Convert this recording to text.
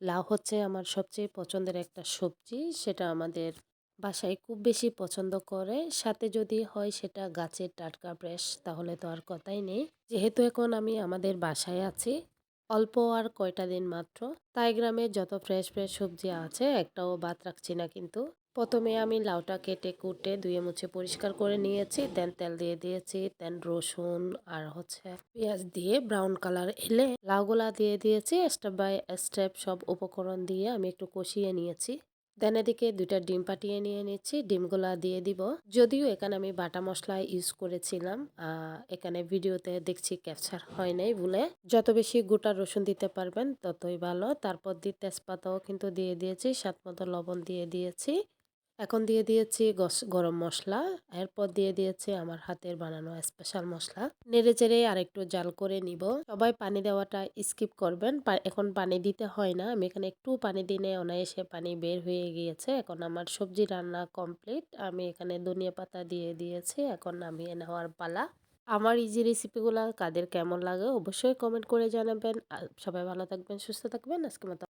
লাউ হচ্ছে আমার সবচেয়ে পছন্দের একটা সবজি। সেটা আমাদের বাসায় খুব বেশি পছন্দ করে। সাথে যদি হয় সেটা গাছের টাটকা ফ্রেশ তাহলে তো আর কথাই নেই। যেহেতু এখন আমি আমাদের বাসায় আছি, অল্প আর কয়টা দিন মাত্র। তাই গ্রামে যত ফ্রেশ সবজি আছে একটাও বাদ রাখছি না কিন্তু। প্রথমে আমি লাউটা কেটে কুটে ধুয়ে মুছে পরিষ্কার করে নিয়েছি। দেন তেল দিয়ে দিয়েছি। দেন রসুন আর হচ্ছে পেঁয়াজ দিয়ে ব্রাউন কালার এলে লাউগুলা দিয়ে দিয়েছি। স্টেপ বাই স্টেপ সব উপকরণ দিয়ে আমি একটু কষিয়ে নিয়েছি। দেন এদিকে ২টা ডিম ফাটিয়ে নিয়ে নিচ্ছি। ডিমগুলা দিয়ে দিব। যদিও এখানে আমি বাটা মসলা ইউজ করেছিলাম। এখানে ভিডিওতে দেখছি ক্যাপচার হয় নাই ভুলে। যত বেশি গোটা রসুন দিতে পারবেন ততই ভালো। তারপর দিয়ে তেজপাতাও কিন্তু দিয়ে দিয়েছি। স্বাদমতো লবণ দিয়ে দিয়েছি। এখন দিয়ে দিয়েছি গরম মসলা। এরপর দিয়ে দিয়েছি আমার হাতের বানানো স্পেশাল মসলা। নেড়েচেড়ে আরেকটু জাল করে নিব। সবাই পানি দেওয়াটা স্কিপ করবেন। এখন পানি দিতে হয় না। আমি এখানে একটু পানি দিলে অনায়াসে পানি বের হয়ে গিয়েছে। এখন আমার সবজি রান্না কমপ্লিট। আমি এখানে ধনিয়া পাতা দিয়ে দিয়েছি। এখন নামিয়ে নেওয়ার পালা। আমার ইজি রেসিপিগুলা কাদের কেমন লাগে অবশ্যই কমেন্ট করে জানাবেন। আর সবাই ভালো থাকবেন, সুস্থ থাকবেন। আজকের মতো